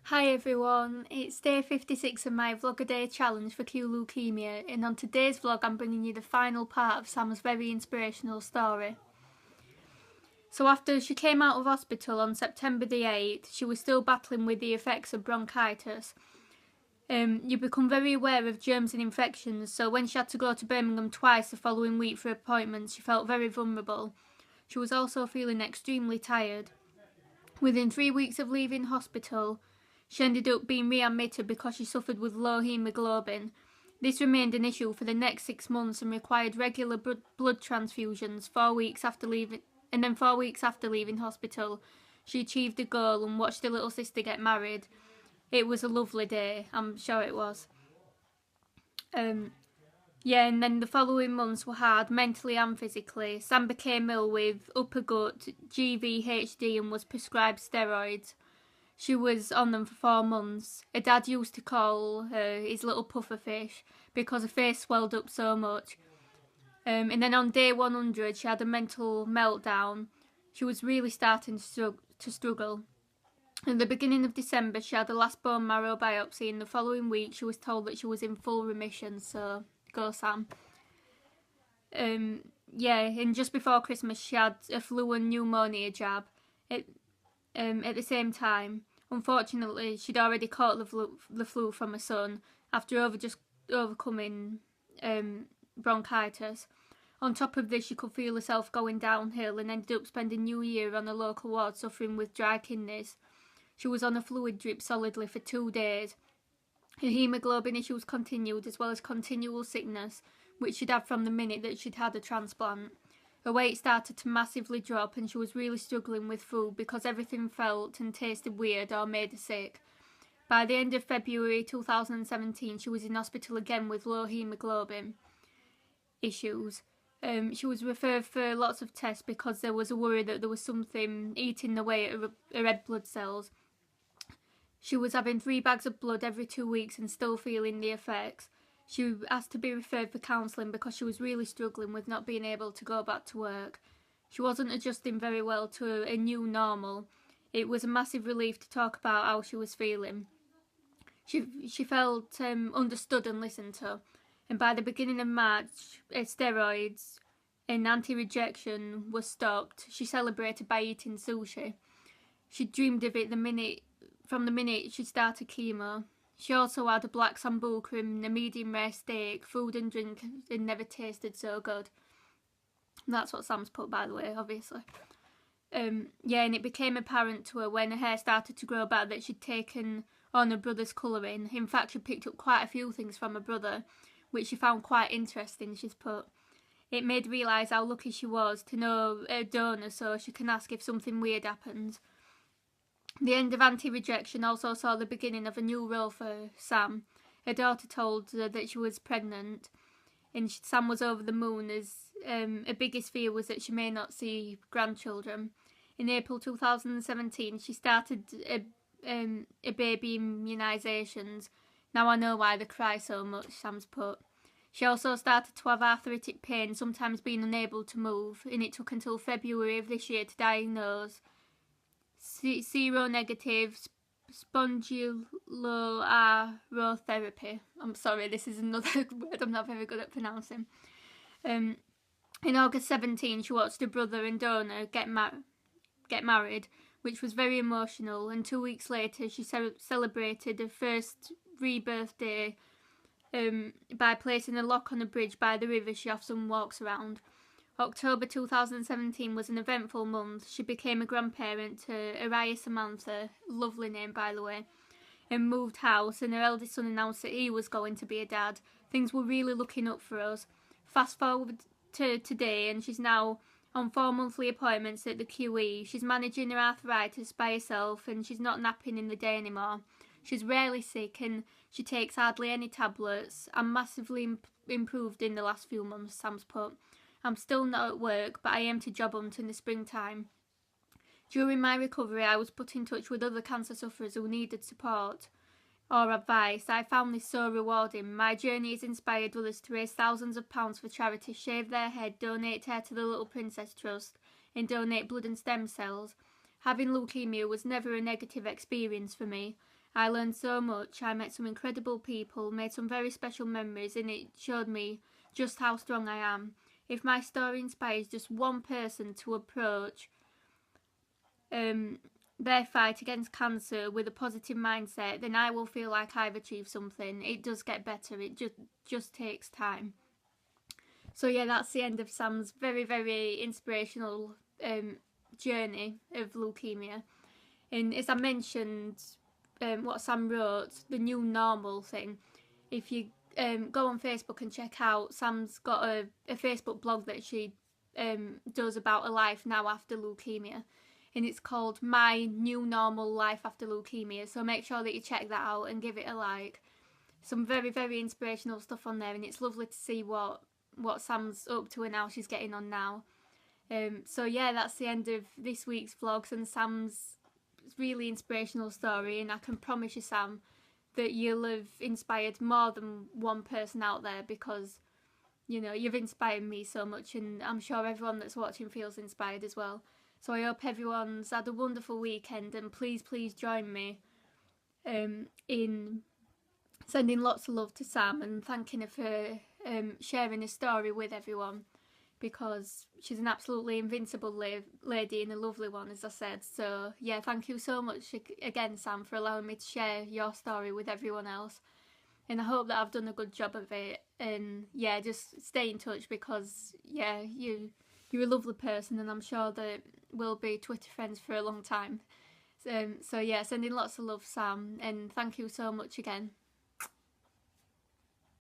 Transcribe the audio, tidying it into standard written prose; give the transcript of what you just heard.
Hi everyone, it's day 56 of my Vlog-A-Day challenge for Cure Leukaemia, and on today's vlog I'm bringing you the final part of Sam's very inspirational story. So after she came out of hospital on September the 8th, she was still battling with the effects of bronchitis. You become very aware of germs and infections, so when she had to go to Birmingham twice the following week for appointments, she felt very vulnerable. She was also feeling extremely tired. Within 3 weeks of leaving hospital, she ended up being readmitted because she suffered with low haemoglobin. This remained an issue for the next 6 months and required regular blood transfusions 4 weeks after leaving, and then 4 weeks after leaving hospital, she achieved the goal and watched her little sister get married. It was a lovely day, I'm sure it was. And then the following months were hard, mentally and physically. Sam became ill with upper gut, GVHD, and was prescribed steroids. She was on them for 4 months. Her dad used to call her his little puffer fish because her face swelled up so much. And then on day 100 she had a mental meltdown. She was really starting to struggle. At the beginning of December she had the last bone marrow biopsy, and the following week she was told that she was in full remission, so go Sam. And just before Christmas she had a flu and pneumonia jab. At the same time, unfortunately, she'd already caught the flu from her son after overcoming bronchitis. On top of this, she could feel herself going downhill and ended up spending New Year on a local ward suffering with dry kidneys. She was on a fluid drip solidly for 2 days. Her haemoglobin issues continued, as well as continual sickness, which she'd had from the minute that she'd had a transplant. Her weight started to massively drop and she was really struggling with food because everything felt and tasted weird or made her sick. By the end of February 2017, she was in hospital again with low haemoglobin issues. She was referred for lots of tests because there was a worry that there was something eating away at her red blood cells. She was having 3 bags of blood every 2 weeks and still feeling the effects. She asked to be referred for counselling because she was really struggling with not being able to go back to work. She wasn't adjusting very well to a new normal. It was a massive relief to talk about how she was feeling. She felt understood and listened to, and by the beginning of March, steroids and anti-rejection were stopped. She celebrated by eating sushi. She dreamed of it from the minute she started chemo. She also had a black sambuca and a medium rare steak. Food and drink had never tasted so good. That's what Sam's put, by the way, obviously. And it became apparent to her when her hair started to grow back that she'd taken on her brother's colouring. In fact, she picked up quite a few things from her brother, which she found quite interesting, she's put. It made her realise how lucky she was to know her donor so she can ask if something weird happens. The end of anti-rejection also saw the beginning of a new role for Sam. Her daughter told her that she was pregnant, and Sam was over the moon as her biggest fear was that she may not see grandchildren. In April 2017, she started a baby immunisations. Now I know why they cry so much, Sam's put. She also started to have arthritic pain, sometimes being unable to move, and it took until February of this year to diagnose seronegative spondyloarthropathy. I'm sorry, this is another word I'm not very good at pronouncing. In August 17, she watched her brother and donor get married, which was very emotional, and 2 weeks later she celebrated her first rebirth day by placing a lock on a bridge by the river she often walks around. October 2017 was an eventful month. She became a grandparent to Araya Samantha, lovely name by the way, and moved house, and her eldest son announced that he was going to be a dad. Things were really looking up for us. Fast forward to today and she's now on 4 monthly appointments at the QE. She's managing her arthritis by herself and she's not napping in the day anymore. She's rarely sick and she takes hardly any tablets. I'm massively improved in the last few months, Sam's put. I'm still not at work, but I aim to job hunt in the springtime. During my recovery, I was put in touch with other cancer sufferers who needed support or advice. I found this so rewarding. My journey has inspired others to raise thousands of pounds for charity, shave their head, donate hair to the Little Princess Trust, and donate blood and stem cells. Having leukemia was never a negative experience for me. I learned so much. I met some incredible people, made some very special memories, and it showed me just how strong I am. If my story inspires just one person to approach their fight against cancer with a positive mindset, then I will feel like I've achieved something. It does get better. It just takes time. So yeah, that's the end of Sam's very, very inspirational journey of leukemia. And as I mentioned, what Sam wrote, the new normal thing, if you go on Facebook and check out, Sam's got a Facebook blog that she does about a life now after leukemia, and it's called My New Normal Life After Leukemia, so make sure that you check that out and give it a like. Some very, very inspirational stuff on there, and it's lovely to see what Sam's up to and how she's getting on now. So yeah, that's the end of this week's vlogs and Sam's really inspirational story, and I can promise you, Sam, that you'll have inspired more than one person out there, because you know you've inspired me so much, and I'm sure everyone that's watching feels inspired as well. So I hope everyone's had a wonderful weekend, and please join me in sending lots of love to Sam and thanking her for sharing her story with everyone, because she's an absolutely invincible lady and a lovely one, as I said. So yeah, thank you so much again, Sam, for allowing me to share your story with everyone else, and I hope that I've done a good job of it. And yeah, just stay in touch, because yeah, you're a lovely person, and I'm sure that we'll be Twitter friends for a long time. So yeah, sending lots of love, Sam, and thank you so much again.